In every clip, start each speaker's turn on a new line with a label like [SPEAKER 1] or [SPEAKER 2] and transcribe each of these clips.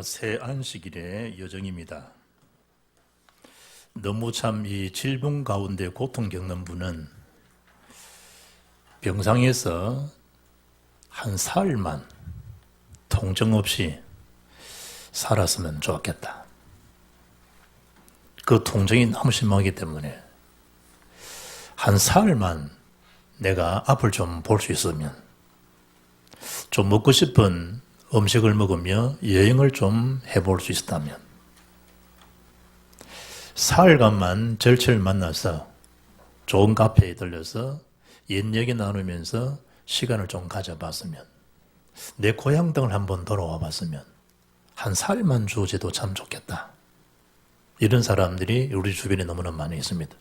[SPEAKER 1] 새 안식일의 여정입니다. 너무 참 이 질병 가운데 고통 겪는 분은 병상에서 한 사흘만 통증 없이 살았으면 좋겠다. 그 통증이 너무 심하기 때문에 한 사흘만 내가 앞을 좀 볼 수 있으면, 좀 먹고 싶은 음식을 먹으며 여행을 좀 해볼 수 있었다면, 사흘간만 절친을 만나서 좋은 카페에 들려서 옛 얘기 나누면서 시간을 좀 가져봤으면, 내 고향 등을 한번 돌아와 봤으면 한 사흘만 주어져도 참 좋겠다. 이런 사람들이 우리 주변에 너무나 많이 있습니다.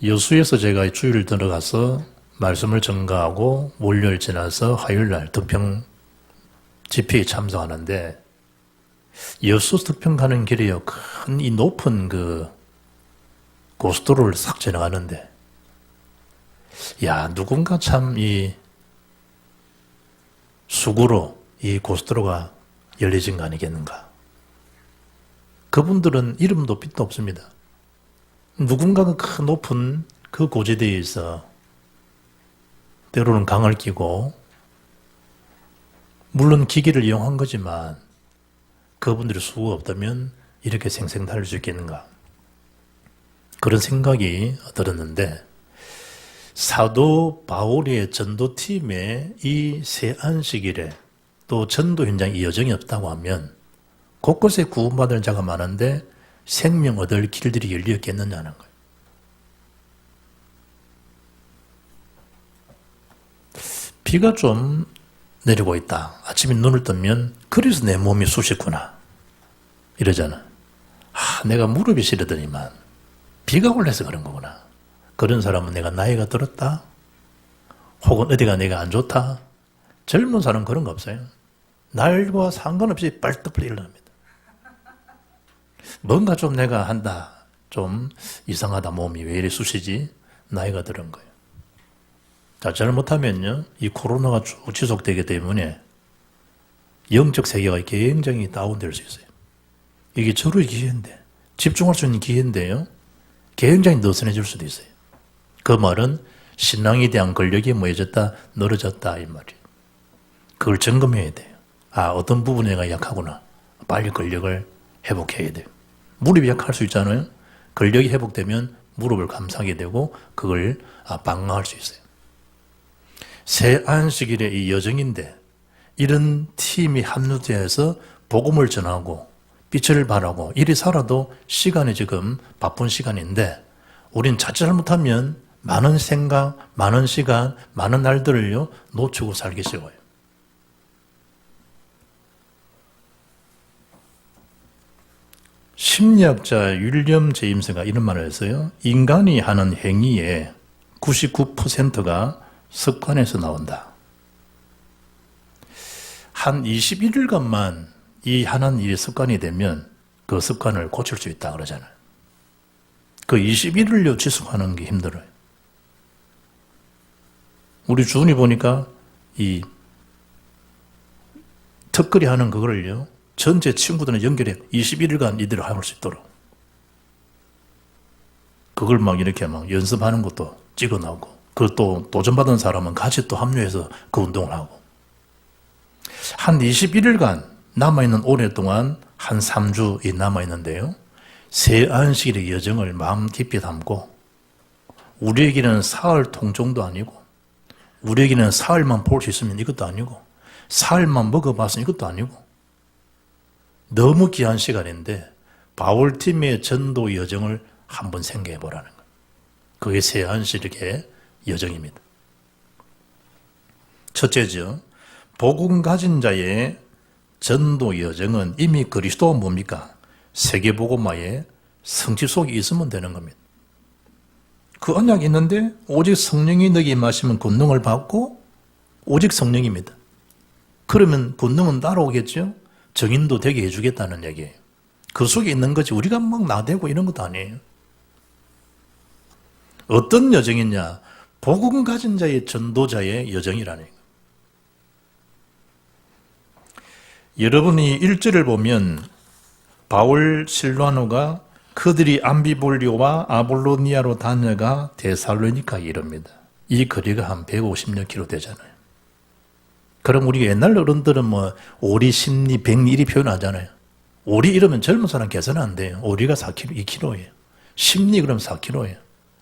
[SPEAKER 1] 여수에서 제가 주일 들어가서 말씀을 전가하고 월요일 지나서 화요일날 덕평 집회에 참석하는데, 여수 덕평 가는 길에요, 큰 이 높은 그 고속도로를 싹 지나가는데, 야, 누군가 참 이 수고로 이 고속도로가 열려진 거 아니겠는가. 그분들은 이름도 빛도 없습니다. 누군가가 큰 높은 그 고지대에서 때로는 강을 끼고, 물론 기기를 이용한 거지만 그분들의 수고가 없다면 이렇게 생생 달릴 수 있겠는가. 그런 생각이 들었는데, 사도 바울의 전도팀에 이 새 안식일에 또 전도 현장에 여정이 없다고 하면 곳곳에 구원받을 자가 많은데 생명 얻을 길들이 열렸겠느냐는 거예요. 비가 좀 내리고 있다. 아침에 눈을 뜨면 그래서 내 몸이 쑤셨구나 이러잖아. 내가 무릎이 시리더니만 비가 올라서 그런 거구나. 그런 사람은 내가 나이가 들었다? 혹은 어디가 내가 안 좋다? 젊은 사람은 그런 거 없어요. 날과 상관없이 빨떡빨떡 일어납니다. 뭔가 좀 내가 한다, 좀 이상하다, 몸이 왜 이래 쑤시지? 나이가 들은 거예요. 자, 잘못하면요, 이 코로나가 쭉 지속되기 때문에 영적 세계가 굉장히 다운될 수 있어요. 이게 절호의 기회인데, 집중할 수 있는 기회인데요, 굉장히 느슨해질 수도 있어요. 그 말은 신앙에 대한 권력이 뭐해졌다, 늘어졌다 이 말이에요. 그걸 점검해야 돼요. 어떤 부분에 내가 약하구나. 빨리 권력을 회복해야 돼요. 무릎이 약할 수 있잖아요. 권력이 회복되면 무릎을 감싸게 되고 그걸 방어할 수 있어요. 새 안식일의 이 여정인데, 이런 팀이 합류되어서 복음을 전하고 빛을 발하고 이리 살아도 시간이 지금 바쁜 시간인데, 우린 잘못하면 많은 생각, 많은 시간, 많은 날들을요 놓치고 살기 쉬워요. 심리학자 윌리엄 제임스가 이런 말을 했어요. 인간이 하는 행위의 99%가 습관에서 나온다. 한 21일간만 이 하는 일이 습관이 되면 그 습관을 고칠 수 있다 그러잖아요. 그 21일요 지속하는 게 힘들어요. 우리 주은이 보니까 이 턱걸이 하는 그거를요 전체 친구들은 연결해 21일간 이대로 할 수 있도록 그걸 막 이렇게 막 연습하는 것도 찍어 나오고, 그것도 도전받은 사람은 같이 또 합류해서 그 운동을 하고, 한 21일간 남아있는 올해 동안 한 3주 남아있는데요, 새 안식일의 여정을 마음 깊이 담고, 우리에게는 사흘 통정도 아니고, 우리에게는 사흘만 볼 수 있으면 이것도 아니고, 사흘만 먹어봤으면 이것도 아니고, 너무 귀한 시간인데 바울팀의 전도 여정을 한번 생각해 보라는 거예요. 그게 새 안식일의 여정입니다. 첫째죠, 복음 가진 자의 전도 여정은 이미 그리스도가 뭡니까? 세계복음화의 성취 속에 있으면 되는 겁니다. 그 언약이 있는데 오직 성령이 너에게 임하시면 권능을 받고, 오직 성령입니다. 그러면 권능은 따라오겠죠? 정인도 되게 해주겠다는 얘기예요. 그 속에 있는 거지 우리가 막 나대고 이런 것도 아니에요. 어떤 여정이냐? 복음 가진 자의 전도자의 여정이라는 거예요. 여러분이 1절을 보면 바울 실라노가 그들이 암비볼리오와 아볼로니아로 다녀가 데살로니카에 이릅니다. 이 거리가 한 150여 킬로 되잖아요. 그럼 우리 옛날 어른들은 뭐 오리 10리 100리 표현하잖아요. 오리 이러면 젊은 사람 계산 안 돼요. 오리가 4km, 2km예요. 10리 그러면 4km예요.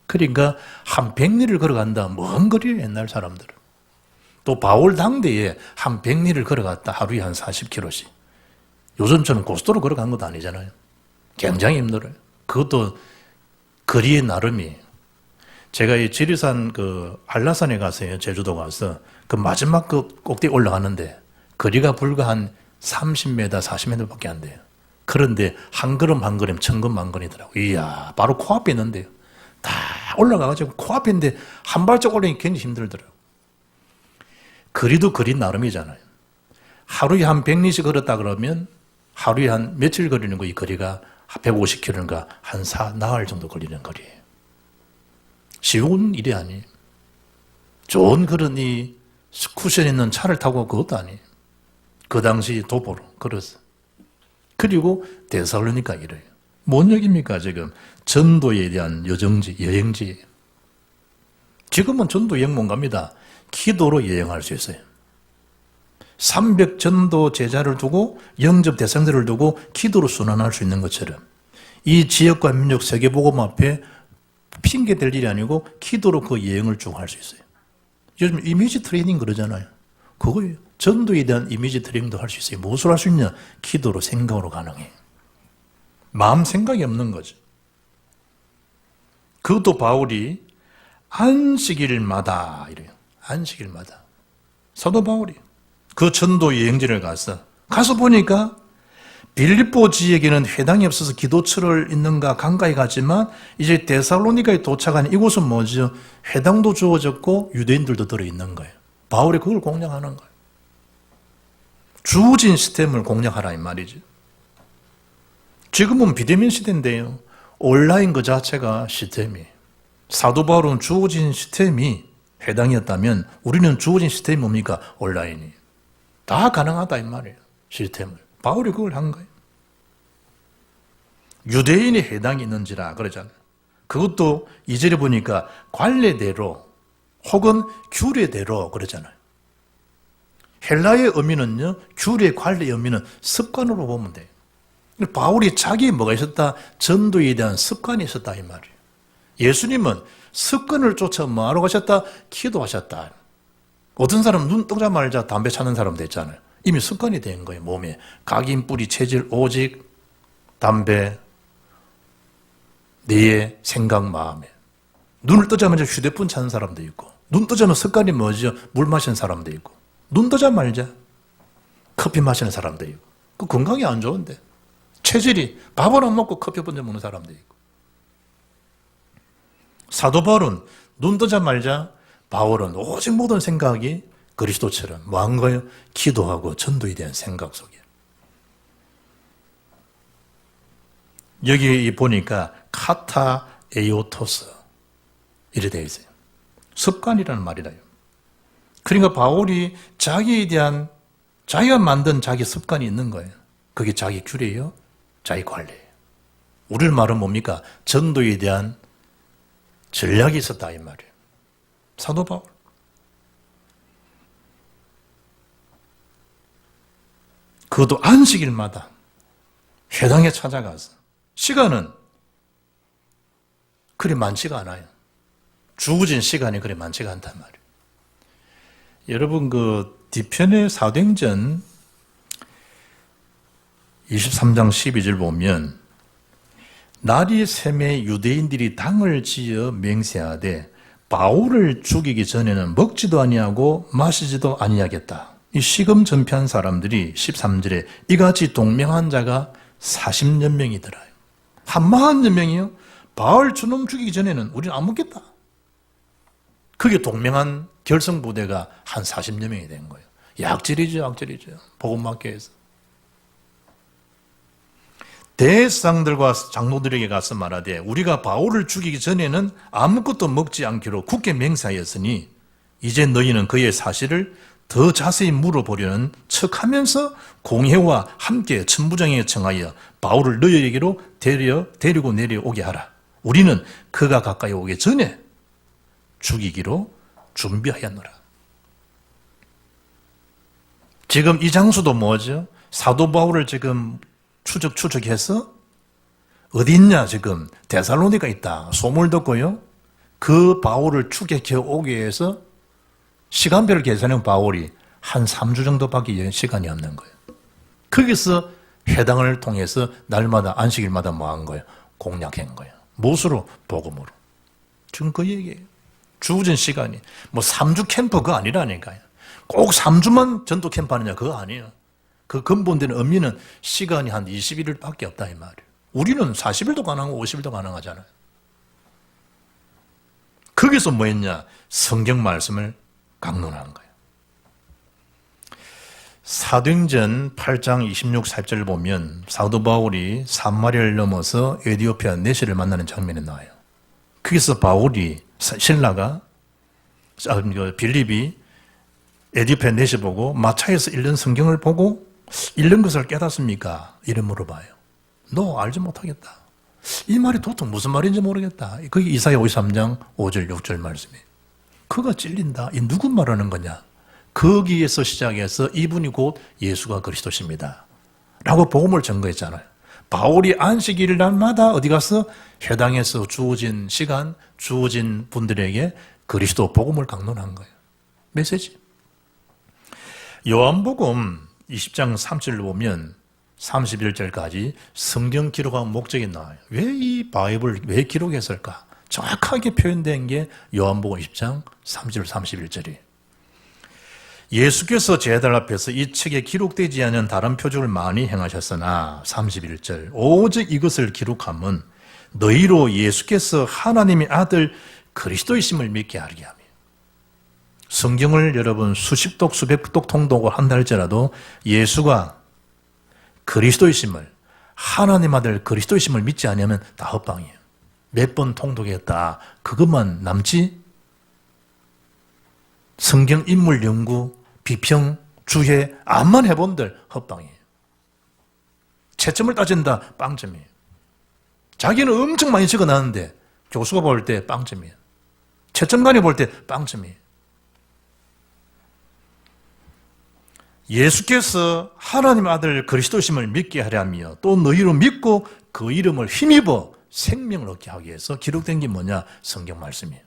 [SPEAKER 1] 그러니까 한 100리를 걸어간다. 먼 거리예요, 옛날 사람들은. 또 바울 당대에 한 100리를 걸어갔다. 하루에 한 40km씩. 요즘처럼 고속도로 걸어간 것도 아니잖아요. 굉장히 힘들어요. 그것도 거리의 나름이에요. 제가 이 지리산 한라산에 갔어요. 제주도 가서. 그 마지막 꼭대기 올라가는데 거리가 불과 한 30m, 40m 밖에 안 돼요. 그런데 한 걸음 한 걸음 천근만근이더라고요. 이야, 바로 코앞에 있는데요. 다 올라가가지고 코앞에 있는데 한 발짝 올라가기 굉장히 힘들더라고요. 거리도 거리 나름이잖아요. 하루에 한 100리씩 걸었다 그러면 하루에 한 며칠 걸리는 거, 이 거리가 150km인가 한 나흘 정도 걸리는 거리예요. 쉬운 일이 아니에요. 좋은 그런 이 쿠션 있는 차를 타고 그것도 아니에요. 그 당시 도보로 걸어서. 그리고 데살로니카 이래요. 뭔 얘기입니까 지금? 전도에 대한 여행지예요. 지금은 전도 여행 못 갑니다. 기도로 여행할 수 있어요. 300 전도 제자를 두고 영접 대상자를 두고 기도로 순환할 수 있는 것처럼 이 지역과 민족 세계복음 앞에 핑계 댈 일이 아니고 기도로 그 여행을 쭉 할 수 있어요. 요즘 이미지 트레이닝 그러잖아요. 그거예요. 전도에 대한 이미지 트레이닝도 할 수 있어요. 무엇을 할 수 있냐? 기도로, 생각으로 가능해요. 마음 생각이 없는 거죠. 그것도 바울이 안식일마다 이래요. 안식일마다. 사도 바울이 그 전도 여행지를 가서 보니까 빌립보 지역에는 회당이 없어서 기도처를 있는가 간가히 갔지만 이제 데살로니가에 도착한 이곳은 뭐죠? 회당도 주어졌고 유대인들도 들어있는 거예요. 바울이 그걸 공략하는 거예요. 주어진 시스템을 공략하라 이 말이죠. 지금은 비대면 시대인데요. 온라인 그 자체가 시스템이에요. 사도 바울은 주어진 시스템이 회당이었다면 우리는 주어진 시스템이 뭡니까? 온라인이에요. 다 가능하다 이 말이에요. 시스템을. 바울이 그걸 한 거예요. 유대인의 회당이 있는지라 그러잖아요. 그것도 2절에 보니까 관례대로 혹은 규례대로 그러잖아요. 헬라의 의미는요, 규례, 관례의 의미는 습관으로 보면 돼요. 바울이 자기에 뭐가 있었다? 전도에 대한 습관이 있었다 이 말이에요. 예수님은 습관을 쫓아 뭐하러 가셨다? 기도하셨다. 어떤 사람은 눈 뜨자마자 담배 찾는 사람도 있잖아요. 이미 습관이 된 거예요. 몸에 각인, 뿌리, 체질, 오직, 담배, 뇌에, 생각, 마음에. 눈을 뜨자마자 휴대폰 찾는 사람도 있고, 눈 뜨자마자 습관이 뭐죠? 물 마시는 사람도 있고, 눈 뜨자마자 커피 마시는 사람도 있고. 그 건강이 안 좋은데 체질이 밥을 안 먹고 커피 먼저 먹는 사람도 있고. 사도 바울은 눈 뜨자마자 바울은 오직 모든 생각이 그리스도처럼 뭐한 거예요? 기도하고 전도에 대한 생각 속에. 여기 보니까 카타 에오토스 이래 되어 있어요. 습관이라는 말이라요. 그러니까 바울이 자기에 대한 자기가 만든 자기 습관이 있는 거예요. 그게 자기 규례예요. 자기 관례예요. 우리를 말은 뭡니까? 전도에 대한 전략이 있었다 이 말이에요. 사도 바울. 그것도 안식일마다 회당에 찾아가서 시간은 그리 많지가 않아요. 주어진 시간이 그리 많지가 않단 말이에요. 여러분 그 뒤편의 사도행전 23장 12절 보면 날이 새매 유대인들이 당을 지어 맹세하되 바울을 죽이기 전에는 먹지도 아니하고 마시지도 아니하겠다. 이 시금 전폐한 사람들이 13절에 이같이 동맹한 자가 40여 명이더라요. 한 40여 명이요? 바울 저놈 죽이기 전에는 우리는 안 먹겠다. 그게 동맹한 결성부대가 한 40여 명이 된 거예요. 약질이죠. 복음학교에서. 대상들과 장로들에게 가서 말하되 우리가 바울을 죽이기 전에는 아무것도 먹지 않기로 굳게 맹세하였으니 이제 너희는 그의 사실을 더 자세히 물어보려는 척하면서 공회와 함께 천부장에 청하여 바울을 너희에게로 데리고 내려오게 하라. 우리는 그가 가까이 오기 전에 죽이기로 준비하였노라. 지금 이 장소도 뭐죠? 사도 바울을 지금 추적해서 어디 있냐 지금 데살로니가 있다 소문을 듣고요. 그 바울을 추격해 오기 위해서 시간표를 계산하면 바울이 한 3주 정도밖에 시간이 없는 거예요. 거기서 해당을 통해서 날마다 안식일마다 뭐 한 거예요? 공략한 거예요. 무엇으로? 복음으로. 지금 그 얘기예요. 주어진 시간이 뭐 3주 캠프 그거 아니라니까요. 꼭 3주만 전도 캠프 하느냐 그거 아니에요. 그 근본되는 의미는 시간이 한 21일밖에 없다 이 말이에요. 우리는 40일도 가능하고 50일도 가능하잖아요. 거기서 뭐 했냐? 성경 말씀을 강론한 거예요. 사도행전 8장 26, 4절을 보면 사도 바울이 사마리아를 넘어서 에티오피아 네시를 만나는 장면이 나와요. 거기서 바울이 신라가 빌립이 에티오피아 네시 보고 마차에서 읽는 성경을 보고 읽는 것을 깨닫습니까? 이래 물어봐요. 너 알지 못하겠다. 이 말이 도통 무슨 말인지 모르겠다. 그게 이사야 53장 5절 6절 말씀이에요. 그가 찔린다. 이 누구 말하는 거냐? 거기에서 시작해서 이분이 곧 예수가 그리스도십니다. 라고 복음을 전거했잖아요. 바울이 안식일 날마다 어디 가서 회당에서 주어진 시간, 주어진 분들에게 그리스도 복음을 강론한 거예요. 메시지. 요한복음 20장 3절을 보면 31절까지 성경 기록한 목적이 나와요. 왜 이 바이블을 왜 기록했을까? 정확하게 표현된 게 요한복음 20장 30절 31절이에요. 예수께서 제자들 앞에서 이 책에 기록되지 않은 다른 표적을 많이 행하셨으나 31절 오직 이것을 기록함은 너희로 예수께서 하나님의 아들 그리스도이심을 믿게 하게 하며 성경을 여러분 수십 독 수백 독 통독을 한다 할지라도 예수가 그리스도이심을 하나님 아들 그리스도이심을 믿지 않으면 다 헛방이에요. 몇 번 통독했다. 그것만 남지 성경 인물 연구, 비평, 주해 암만 해본들 헛방이에요. 채점을 따진다 빵점이에요. 자기는 엄청 많이 적어놨는데 교수가 볼 때 빵점이에요. 채점관이 볼 때 빵점이에요. 예수께서 하나님 아들 그리스도심을 믿게 하려며 또 너희로 믿고 그 이름을 힘입어 생명을 얻게 하기 위해서 기록된 게 뭐냐? 성경 말씀이에요.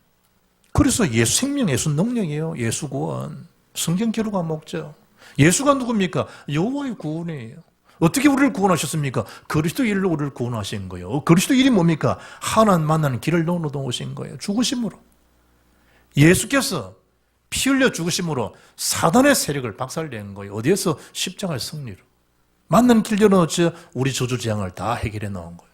[SPEAKER 1] 그래서 예수 생명, 예수 능력이에요. 예수 구원. 성경 기록한 목적. 예수가 누굽니까? 여호와의 구원이에요. 어떻게 우리를 구원하셨습니까? 그리스도 일로 우리를 구원하신 거예요. 그리스도 일이 뭡니까? 하나님 만나는 길을 넣어놓으신 거예요. 죽으심으로. 예수께서 피 흘려 죽으심으로 사단의 세력을 박살낸 거예요. 어디에서? 십자가의 승리로. 만나는 길 열어놓지 우리 저주재앙을 다 해결해 놓은 거예요.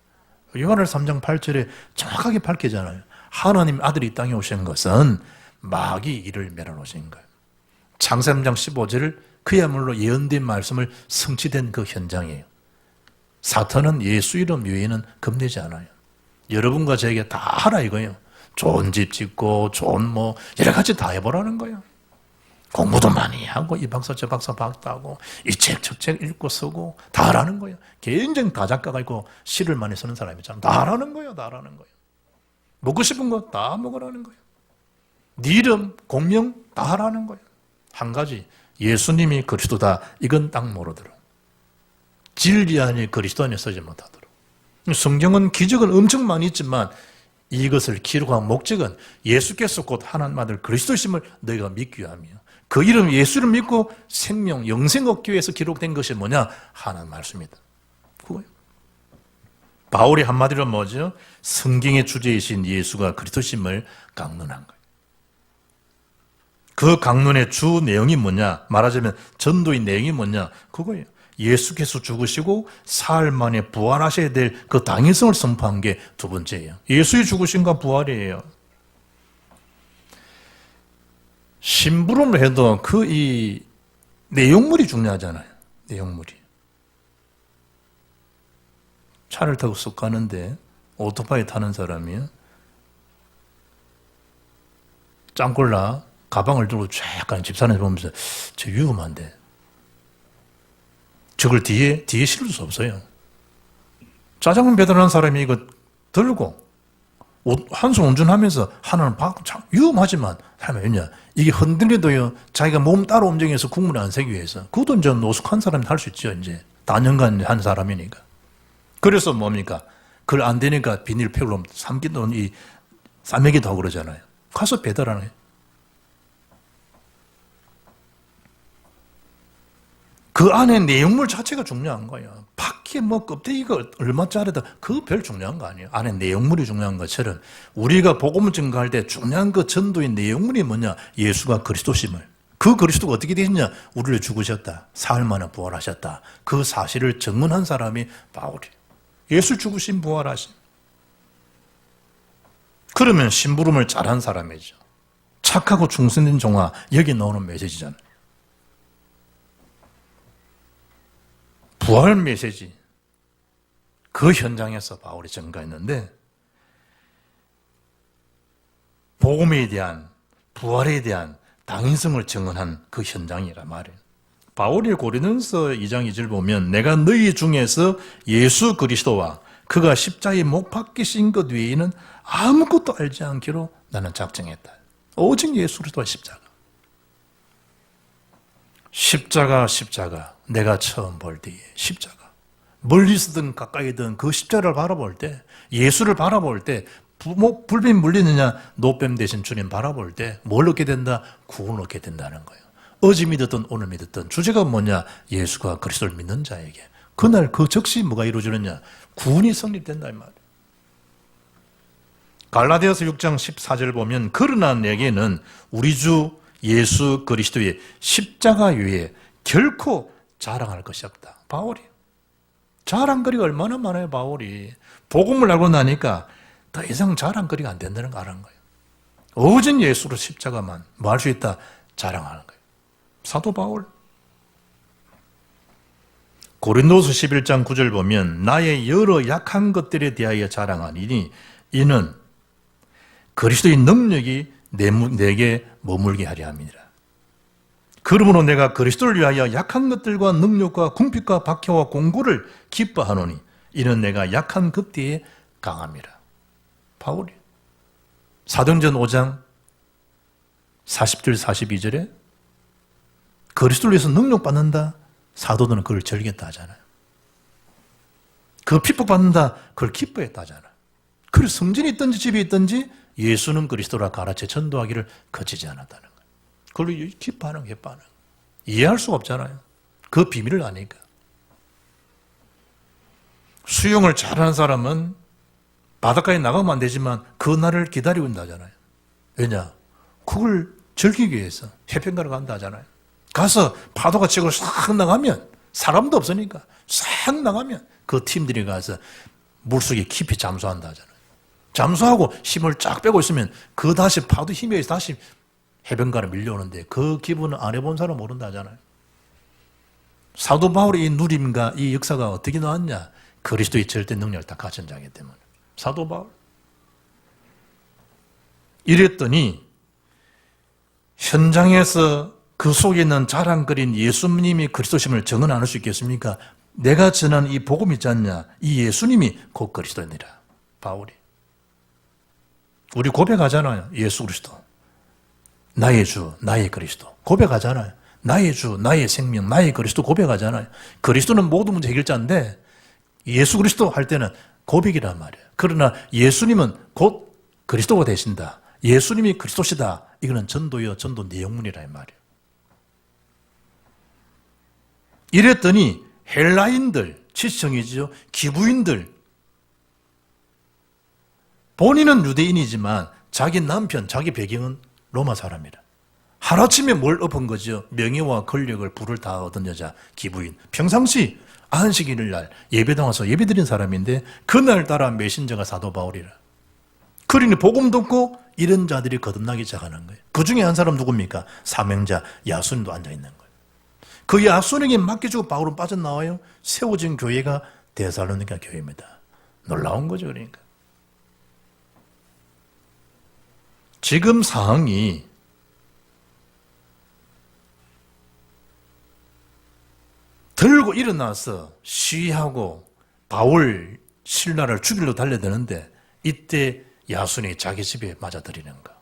[SPEAKER 1] 요한을 3장 8절에 정확하게 밝히잖아요. 하나님 아들이 이 땅에 오신 것은 마귀 이를 멸하노신 거예요. 창세기 3장 15절을 그야말로 예언된 말씀을 성취된 그 현장이에요. 사탄은 예수 이름 외에는 겁내지 않아요. 여러분과 저에게 다 하라 이거예요. 좋은 집 짓고 좋은 뭐 여러 가지 다 해보라는 거예요. 공부도 많이 하고 이 박사 저 박사 박다고 이 책 저 책 읽고 쓰고 다 하라는 거예요. 개인적인 다 작가가 있고 시를 많이 쓰는 사람이 있잖아요. 다 하라는 거예요. 다 하라는 거예요. 먹고 싶은 거 다 먹으라는 거예요. 네 이름 공명 다 하라는 거예요. 한 가지 예수님이 그리스도다 이건 딱 모르더라. 진리 아니 그리스도 안에 쓰지 못하더라. 성경은 기적은 엄청 많이 있지만 이것을 기록한 목적은 예수께서 곧 하나님 아들 그리스도심을 너희가 믿기 위함이요. 그 이름 예수를 믿고 생명, 영생 얻기 위해서 기록된 것이 뭐냐? 하나님 말씀이다. 그거예요. 바울이 한마디로 뭐죠? 성경의 주제이신 예수가 그리스도심을 강론한 거예요. 그 강론의 주 내용이 뭐냐? 말하자면 전도의 내용이 뭐냐? 그거예요. 예수께서 죽으시고 사흘 만에 부활하셔야 될 그 당위성을 선포한 게 두 번째예요. 예수의 죽으심과 부활이에요. 심부름을 해도 그 이 내용물이 중요하잖아요. 내용물이. 차를 타고 쑥 가는데 오토바이 타는 사람이 짱골라 가방을 들고 약간 집산에서 보면서 저 위험한데 저걸 뒤에 실을 수 없어요. 짜장면 배달하는 사람이 이거 들고 한 손 운전하면서 하나는 위험하지만 왜냐 이게 흔들려도요 자기가 몸 따로 움직여서 국물을 안 새기 위해서 그것도 이제 노숙한 사람이 할 수 있죠. 이제 다년간 한 사람이니까. 그래서 뭡니까? 그걸 안 되니까 비닐팩으로 삼기도 이 싸매기도 하고 그러잖아요. 가서 배달하는 거예요. 그 안에 내용물 자체가 중요한 거예요. 밖에 뭐 껍데기가 얼마짜리다 그거 별 중요한 거 아니에요. 안에 내용물이 중요한 것처럼 우리가 복음을 증거할 때 중요한 그 전도의 내용물이 뭐냐? 예수가 그리스도심을. 그 그리스도가 어떻게 되셨냐? 우리를 죽으셨다. 사흘 만에 부활하셨다. 그 사실을 증언한 사람이 바울이에요. 예수 죽으신 부활하신. 그러면 심부름을 잘한 사람이죠. 착하고 충성된 종아 여기 나오는 메시지잖아요. 부활 메시지. 그 현장에서 바울이 증거했는데 복음에 대한 부활에 대한 당위성을 증언한 그 현장이란 말이에요. 바울이 고린도서 2장 2절 보면 내가 너희 중에서 예수 그리스도와 그가 십자가에 못 박히신 것 외에는 아무것도 알지 않기로 나는 작정했다. 오직 예수 그리스도와 십자가 내가 처음 볼 때에 십자가 멀리서든 가까이든 그 십자가를 바라볼 때 예수를 바라볼 때 불뱀 물리느냐 노뱀 대신 주님 바라볼 때 뭘 얻게 된다? 구원을 얻게 된다는 거예요. 어제 믿었던 오늘 믿었던 주제가 뭐냐? 예수가 그리스도를 믿는 자에게 그날 그 즉시 뭐가 이루어지느냐? 구원이 성립된다 이 말이에요. 갈라디아서 6장 14절 보면 그러나 내게는 우리 주 예수 그리스도의 십자가 외에 결코 자랑할 것이 없다. 바울이 자랑거리가 얼마나 많아요. 바울이 복음을 알고 나니까 더 이상 자랑거리가 안 된다는 거 아는 거예요. 오직 예수로 십자가만 뭐 할 수 있다? 자랑하는 거예요. 사도 바울 고린도서 11장 9절 보면 나의 여러 약한 것들에 대하여 자랑하니니 이는 그리스도의 능력이 내게 머물게 하려 함이니라. 그러므로 내가 그리스도를 위하여 약한 것들과 능력과 궁핍과 박해와 공고를 기뻐하노니 이는 내가 약한 급대에 강함이라. 바울이 사도행전 5장 40절 42절에 그리스도를 위해서 능력받는다. 사도들은 그걸 즐겼다 하잖아요. 그 핍박받는다. 그걸 기뻐했다 하잖아요. 그래서 성전이 있든지 집이 있든지 예수는 그리스도라 가르쳐 전도하기를 거치지 않았다는 거예요. 그걸 기뻐하는 게 기뻐하는 거예요. 이해할 수가 없잖아요. 그 비밀을 아니까. 수영을 잘하는 사람은 바닷가에 나가면 안 되지만 그 날을 기다리고 있다잖아요. 왜냐? 그걸 즐기기 위해서 해변가로 간다 하잖아요. 가서 파도가 치고 싹 나가면 사람도 없으니까 싹 나가면 그 팀들이 가서 물속에 깊이 잠수한다 하잖아요. 잠수하고 힘을 쫙 빼고 있으면 그 다시 파도 힘에 의해서 다시 해변가로 밀려오는데 그 기분을 안 해본 사람 모른다 하잖아요. 사도 바울의 이 누림과 이 역사가 어떻게 나왔냐? 그리스도의 절대 능력을 다 가진 자이기 때문에. 사도 바울. 이랬더니 현장에서 그 속에 있는 자랑거린 예수님이 그리스도심을 증언 안 할 수 있겠습니까? 내가 전한 이 복음 있지 않냐? 이 예수님이 곧 그리스도니라. 바울이. 우리 고백하잖아요. 예수 그리스도. 나의 주, 나의 그리스도. 고백하잖아요. 나의 주, 나의 생명, 나의 그리스도 고백하잖아요. 그리스도는 모든 문제 해결자인데 예수 그리스도 할 때는 고백이란 말이에요. 그러나 예수님은 곧 그리스도가 되신다. 예수님이 그리스도시다. 이거는 전도요, 전도 내용문이란 말이에요. 이랬더니 헬라인들, 지성이죠. 기부인들. 본인은 유대인이지만 자기 남편, 자기 배경은 로마 사람이라. 하루아침에 뭘 엎은 거죠? 명예와 권력을 부를 다 얻은 여자, 기부인. 평상시 안식일 날 예배당 와서 예배드린 사람인데 그날따라 메신저가 사도 바울이라. 그러니 복음 듣고 이런 자들이 거듭나기 시작하는 거예요. 그 중에 한 사람 누굽니까? 사명자 야손도 앉아있는 거예요. 그 야손에게 맡겨주고 바울은 빠져나와요. 세워진 교회가 데살로니가 교회입니다. 놀라운 거죠. 그러니까 지금 상황이 들고 일어나서 시위하고 바울 신라를 죽이려 달려드는데 이때 야손이 자기 집에 맞아들이는 거.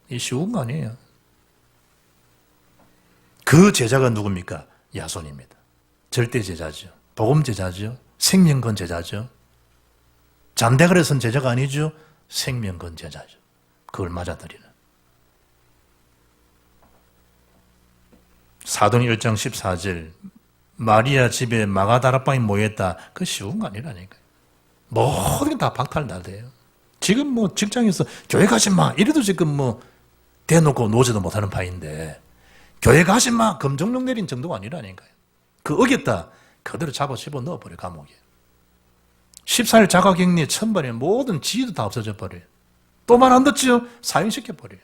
[SPEAKER 1] 이 쉬운 거 아니에요. 그 제자가 누굽니까? 야손입니다. 절대 제자죠. 복음 제자죠. 생명건 제자죠. 잔대가리 선 제자가 아니죠. 생명건 제자죠. 그걸 맞아들이는. 사도행 1장 14절 마리아 집에 마가다락방이 모였다. 그거 쉬운 거 아니라니까요. 모든 게 다 박탈나대요. 지금 뭐 직장에서 교회 가지 마 이래도 지금 뭐 대놓고 노지도 못하는 파인데 교회 가지 마 검정령 내린 정도가 아니라니까요. 그 어겼다 그대로 잡아 집어넣어버려 감옥에. 14일 자가격리 천번에 모든 지위도 다 없어져 버려요. 또 말 안 듣지요? 사형시켜버려요.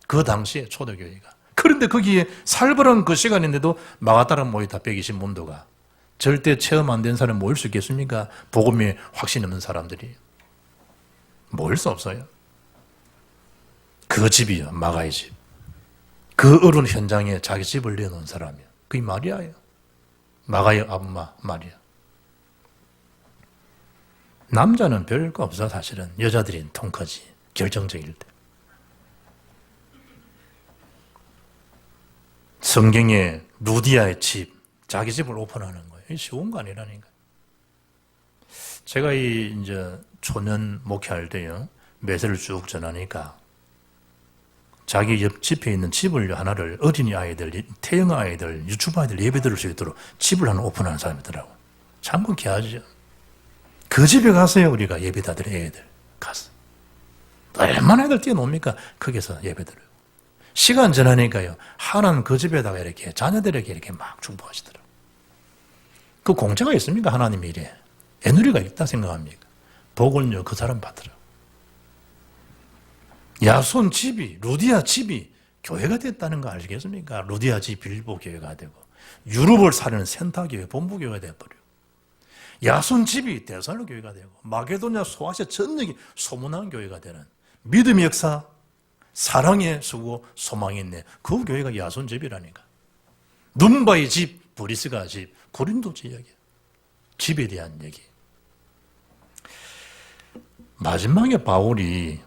[SPEAKER 1] 그 당시에 초대교회가. 그런데 거기에 살벌한 그 시간인데도 마가다락 모이다 120문도가 절대 체험 안 된 사람이 모일 수 있겠습니까? 복음에 확신 없는 사람들이. 모일 수 없어요. 그 집이요. 마가의 집. 그 어른 현장에 자기 집을 내놓은 사람이요. 그게 마리아예요. 마가의 엄마 마리아. 남자는 별거 없어 사실은. 여자들이 통크지. 결정적일 때. 성경에 루디아의 집, 자기 집을 오픈하는 거예요. 이게 쉬운 거 아니라니까. 제가 이제 초년 목회할 때요, 메시지를 쭉 전하니까 자기 옆 집에 있는 집을 하나를 어린이 아이들, 태영 아이들, 유치부 아이들 예배 들을 수 있도록 집을 하나 오픈하는 사람이더라고. 참고 귀하죠. 그 집에 가서요, 우리가 예배 다들 애들 가서. 얼마나 애들 뛰어놉니까? 거기서 예배 들어요. 시간 지나니까요, 하나님 그 집에다가 이렇게 자녀들에게 이렇게 막 축복하시더라고요. 그 공짜가 있습니까? 하나님 일에. 애누리가 있다 생각합니까? 복을요, 그 사람 받더라고요. 야손 집이, 루디아 집이 교회가 됐다는 거 아시겠습니까? 루디아 집 빌보 교회가 되고, 유럽을 사려는 센터교회, 본부교회가 되어버려요. 야손 집이 데살로 교회가 되고, 마게도냐 소아시아 전역이 소문난 교회가 되는 믿음의 역사, 사랑의 수고, 소망이 있네. 그 교회가 야손 집이라니까. 눈바의 집, 브리스가 집, 고린도 지역이야. 집에 대한 얘기. 마지막에 바울이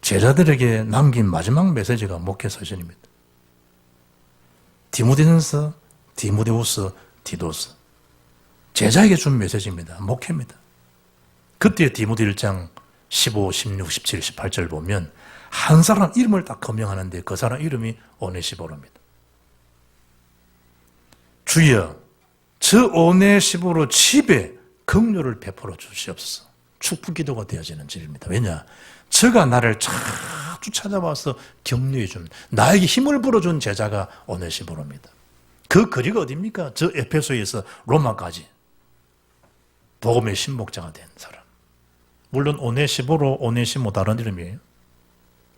[SPEAKER 1] 제자들에게 남긴 마지막 메시지가 목회 서신입니다. 디모데전서, 디모데후서, 디도서. 제자에게 준 메시지입니다. 목회입니다. 그때 디모데 1장 15, 16, 17, 18절 보면 한 사람 이름을 딱 거명하는데 그 사람 이름이 오네시보로입니다. 주여, 저 오네시보로 집에 긍휼을 베풀어 주시옵소서. 축복 기도가 되어지는 집입니다. 왜냐? 저가 나를 자주 찾아와서 격려해 준, 나에게 힘을 불어준 제자가 오네시보로입니다. 그 거리가 어디입니까? 저 에페소에서 로마까지 복음의 신목자가 된 사람. 물론 오네시보로, 오네시모 다른 이름이에요.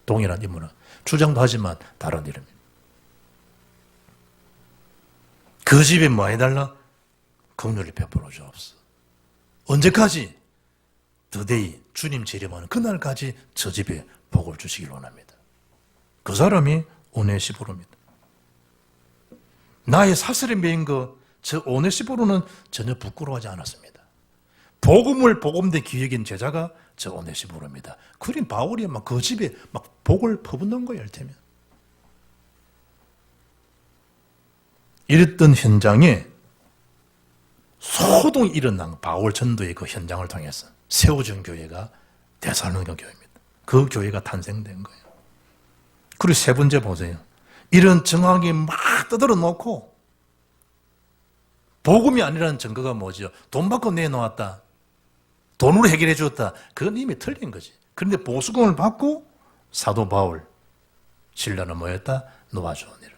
[SPEAKER 1] 동일한 인물은 주장도 하지만 다른 이름입니다. 그 집에 뭐 해달라? 긍휼히 베풀어 주옵소서. 언제까지? 더데이 주님 재림하는 그날까지 저 집에 복을 주시길 원합니다. 그 사람이 오네시보로입니다. 나의 사슬에 매인 저 오네시보로는 전혀 부끄러워하지 않았습니다. 복음을 복음대 기획인 제자가 저 오네시보로입니다. 그린 바울이 막 그 집에 막 복을 퍼붓는 거예요, 이를테면. 이랬던 현장에 소동이 일어난 바울 전도의 그 현장을 통해서 세워진 교회가 데살로니가 교회입니다. 그 교회가 탄생된 거예요. 그리고 세 번째 보세요. 이런 정황이 막 떠들어 놓고 복음이 아니라는 증거가 뭐죠? 돈 받고 내놓았다. 돈으로 해결해 주었다. 그건 이미 틀린 거지. 그런데 보수금을 받고 사도 바울, 신라는 뭐였다? 놓아주었니라.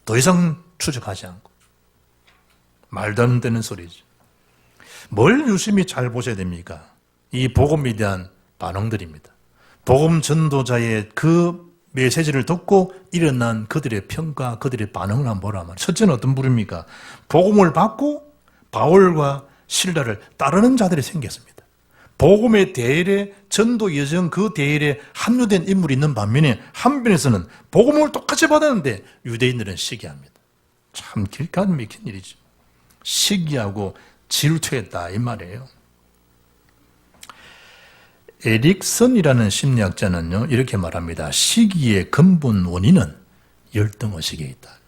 [SPEAKER 1] 더 이상 추적하지 않고. 말도 안 되는 소리죠. 뭘 유심히 잘 보셔야 됩니까? 이 복음에 대한 반응들입니다. 복음 전도자의 그 메시지를 듣고 일어난 그들의 평가, 그들의 반응을 한번 보라 말이에요. 첫째는 어떤 부류입니까? 복음을 받고 바울과 신라를 따르는 자들이 생겼습니다. 복음의 대일에 전도 여정 그 대일에 합류된 인물이 있는 반면에 한편에서는 복음을 똑같이 받았는데 유대인들은 시기합니다. 참 기가 막힌 일이죠. 시기하고 질투했다 이 말이에요. 에릭슨이라는 심리학자는요 이렇게 말합니다. 시기의 근본 원인은 열등의식에 있다.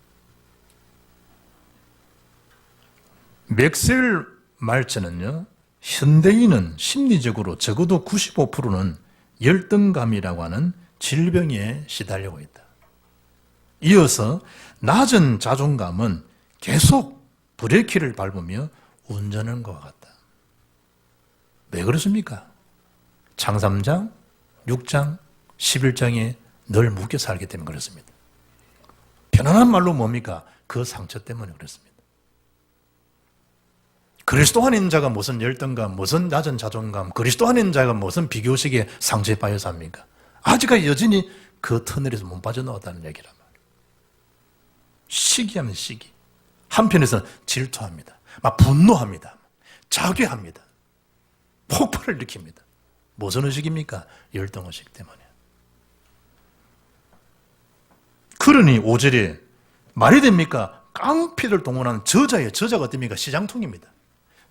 [SPEAKER 1] 맥스웰 말처는요 현대인은 심리적으로 적어도 95%는 열등감이라고 하는 질병에 시달리고 있다. 이어서 낮은 자존감은 계속 브레이크를 밟으며 운전하는 것과 같다. 왜 그렇습니까? 창 3장, 6장, 11장에 늘 묶여 살기 때문에 그렇습니다. 편안한 말로 뭡니까? 그 상처 때문에 그렇습니다. 그리스도 안에 있는 자가 무슨 열등감, 무슨 낮은 자존감, 그리스도 안에 있는 자가 무슨 비교식에 상처에 빠져 삽니까? 아직까지 여전히 그 터널에서 못 빠져나왔다는 얘기란 말이에요. 시기하면 시기. 한편에서는 질투합니다. 막 분노합니다. 자괴합니다. 폭발을 일으킵니다. 무슨 의식입니까? 열등의식 때문에. 그러니 5절에 말이 됩니까? 깡패를 동원한 저자가 어떻습니까? 시장통입니다.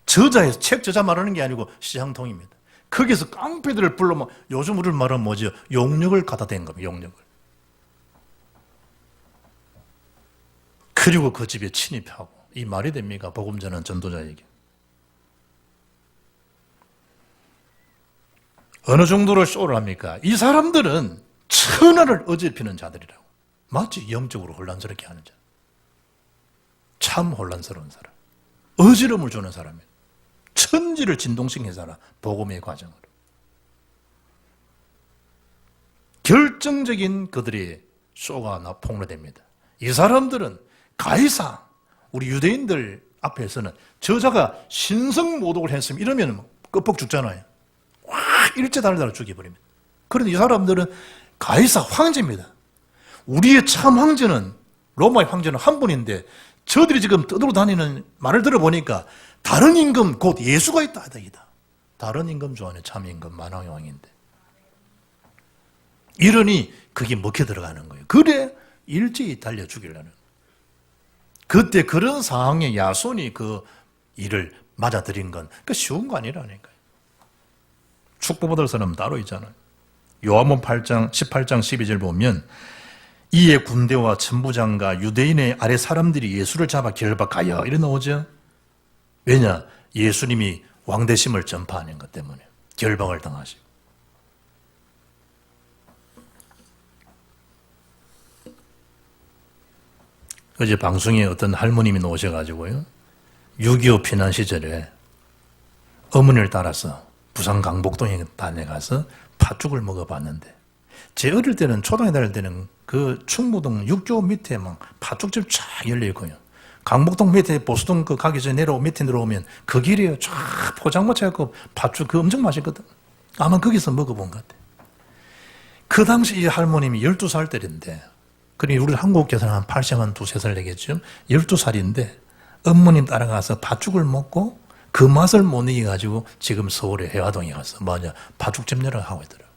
[SPEAKER 1] 저자에서 책 저자 말하는 게 아니고 시장통입니다. 거기서 깡패들을 불러 요즘 우리를 말하면 뭐죠? 용력을 갖다 댄 겁니다. 용력을. 그리고 그 집에 침입하고 이 말이 됩니까? 복음 전하는 전도자에게. 어느 정도로 쇼를 합니까? 이 사람들은 천하를 어지럽히는 자들이라고. 맞지? 영적으로 혼란스럽게 하는 자. 참 혼란스러운 사람. 어지러움을 주는 사람이에요. 천지를 진동시키는 사람. 복음의 과정으로. 결정적인 그들의 쇼가 폭로됩니다. 이 사람들은 가이사, 우리 유대인들 앞에서는 저자가 신성모독을 했으면 이러면 끄뻑 죽잖아요. 와, 일제 달달아 죽여버립니다. 그런데 이 사람들은 가이사 황제입니다. 우리의 참 황제는, 로마의 황제는 한 분인데 저들이 지금 떠돌아다니는 말을 들어보니까 다른 임금, 곧 예수가 있다. 다른 임금 중 안에 참 임금 만왕의 왕인데. 이러니 그게 먹혀 들어가는 거예요. 그래 일제히 달려 죽이려는. 그때 그런 상황에 야손이 그 일을 맞아들인 건 그 쉬운 거 아니라니까요. 축복받을 사람은 따로 있잖아요. 요한복음 18장 12절 보면 이에 군대와 천부장과 유대인의 아래 사람들이 예수를 잡아 결박하여 이래 나오죠. 왜냐? 예수님이 왕대심을 전파하는 것 때문에 결박을 당하시고. 어제 방송에 어떤 할머님이 나오셔가지고요. 6.25 피난 시절에 어머니를 따라서 부산 강복동에 다녀가서 팥죽을 먹어봤는데 제 어릴 때는 초등학교 다닐 때는 그 충무동 6조 밑에 막 팥죽집 쫙 열려있고요. 강복동 밑에 보수동 그 가기 전에 밑에 내려오면 그 길이에요. 쫙 포장마차 해갖고 팥죽 그 엄청 맛있거든. 아마 거기서 먹어본 것 같아. 그 당시 이 할머님이 12살 때인데 그러니 우리 한국 계산은 한 80, 한 2~3살 되겠죠. 12살인데 어머님 따라가서 팥죽을 먹고 그 맛을 못 이겨가지고 지금 서울의 해화동에 가서 뭐냐 팥죽집 열어 하고 있더라고.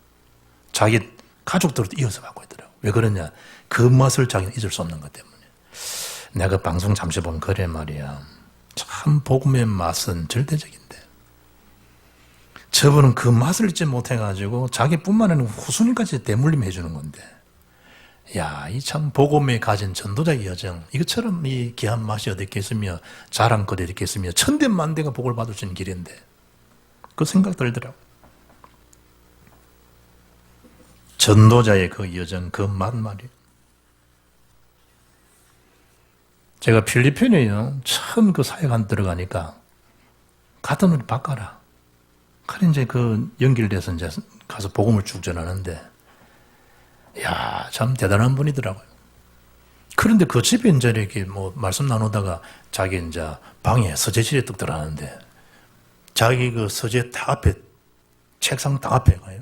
[SPEAKER 1] 자기 가족들도 이어서 갖고 있더라고. 왜 그러냐? 그 맛을 자기는 잊을 수 없는 것 때문에. 내가 방송 잠시 보면 그래 말이야. 참 복음의 맛은 절대적인데 저분은 그 맛을 잊지 못해가지고 자기뿐만 아니라 후손님까지 대물림해 주는 건데 야, 이 참 복음에 가진 전도자의 여정 이것처럼 이 귀한 맛이 어디 있겠으며 자랑거리 어디 있겠으며 천대만대가 복을 받을 수 있는 길인데 그 생각 들더라고. 전도자의 그 여정 그 맛 말이에요. 제가 필리핀에요 처음 그 사역한 들어가니까 갔던 우리 바꿔라. 그래 이제 그 연결돼서 이제 가서 복음을 쭉 전하는데 야, 참 대단한 분이더라고요. 그런데 그 집에 이제 이렇게 뭐 말씀 나누다가 자기 이제 방에 서재실에 뚝 들어가는데 자기 그 서재 딱 앞에 책상 딱 앞에 가요.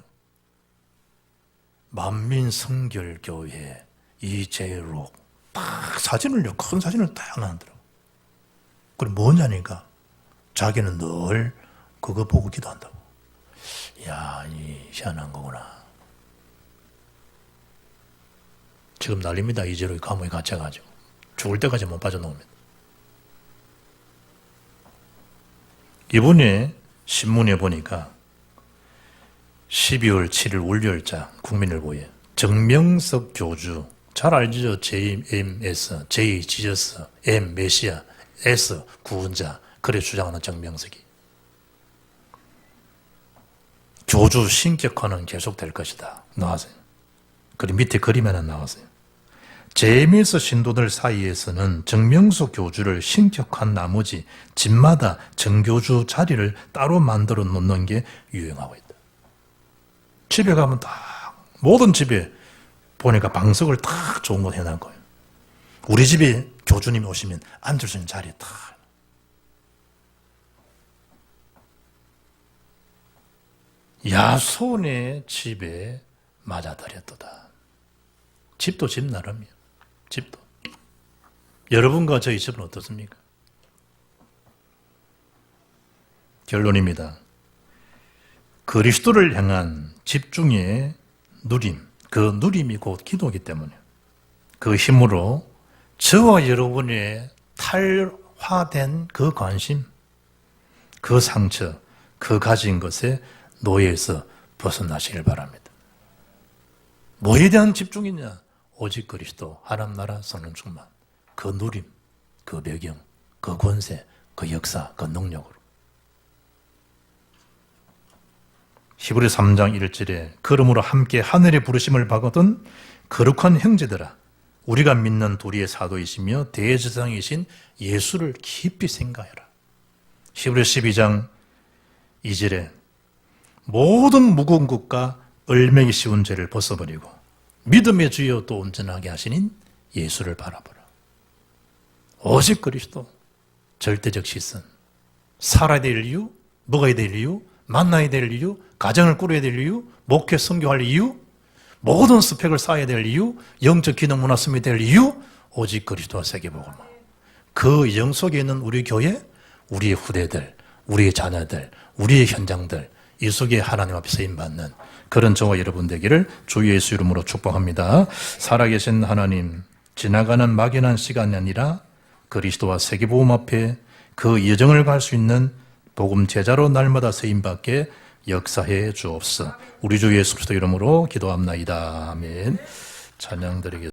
[SPEAKER 1] 만민성결교회 이재록 딱 사진을요, 큰 사진을 딱 놔두더라고. 그럼 뭐냐니까 자기는 늘 그거 보고 기도한다고. 야, 이 희한한 거구나. 지금 난립니다. 이제로 감옥에 갇혀가지고. 죽을 때까지 못 빠져나옵니다. 이번에 신문에 보니까 12월 7일 월요일자 국민일보에 정명석 교주, 잘 알죠? JMS, J 지저스, M 메시아, S 구원자, 그래 주장하는 정명석이 교주 신격화는 계속될 것이다 나왔어요. 그리고 밑에 그림 하나 나왔어요. JMS 신도들 사이에서는 정명석 교주를 신격한 나머지 집마다 정교주 자리를 따로 만들어 놓는 게 유행하고 있다. 집에 가면 딱 모든 집에 보니까 방석을 딱 좋은 거 해놓은 거예요. 우리 집에 교주님이 오시면 앉을 수 있는 자리에 딱. 야손의 집에 맞아들였도다. 집도 집 나름이에요. 집도. 여러분과 저희 집은 어떻습니까? 결론입니다. 그리스도를 향한 집중의 누림, 그 누림이 곧 기도이기 때문에 그 힘으로 저와 여러분의 탈화된 그 관심, 그 상처, 그 가진 것에 노예에서 벗어나시길 바랍니다. 뭐에 대한 집중이냐? 오직 그리스도, 하나님 나라, 성령 충만. 그 누림, 그 배경, 그 권세, 그 역사, 그 능력으로. 히브리 3장 1절에 그러므로 함께 하늘의 부르심을 받거든 거룩한 형제들아, 우리가 믿는 도리의 사도이시며 대제사장이신 예수를 깊이 생각해라. 히브리 12장 2절에 모든 무거운 것과 얼매기 쉬운 죄를 벗어버리고 믿음의 주여 또 온전하게 하시는 예수를 바라보라. 오직 그리스도, 절대적 시선. 살아야 될 이유, 먹어야 될 이유, 만나야 될 이유, 가정을 꾸려야 될 이유, 목회 선교할 이유, 모든 스펙을 쌓아야 될 이유, 영적 기능 문화 쓰면 될 이유, 오직 그리스도와 세계복음만. 그 영 속에 있는 우리 교회, 우리의 후대들, 우리의 자녀들, 우리의 현장들, 이 속에 하나님 앞에 쓰임받는 그런 저와 여러분 되기를 주 예수 이름으로 축복합니다. 살아계신 하나님, 지나가는 막연한 시간이 아니라 그리스도와 세계복음 앞에 그 여정을 갈 수 있는 복음 제자로 날마다 쓰임받게 역사해 주옵소서. 우리 주 예수 그리스도 이름으로 기도합나이다. 아멘. 찬양 드리겠습니다.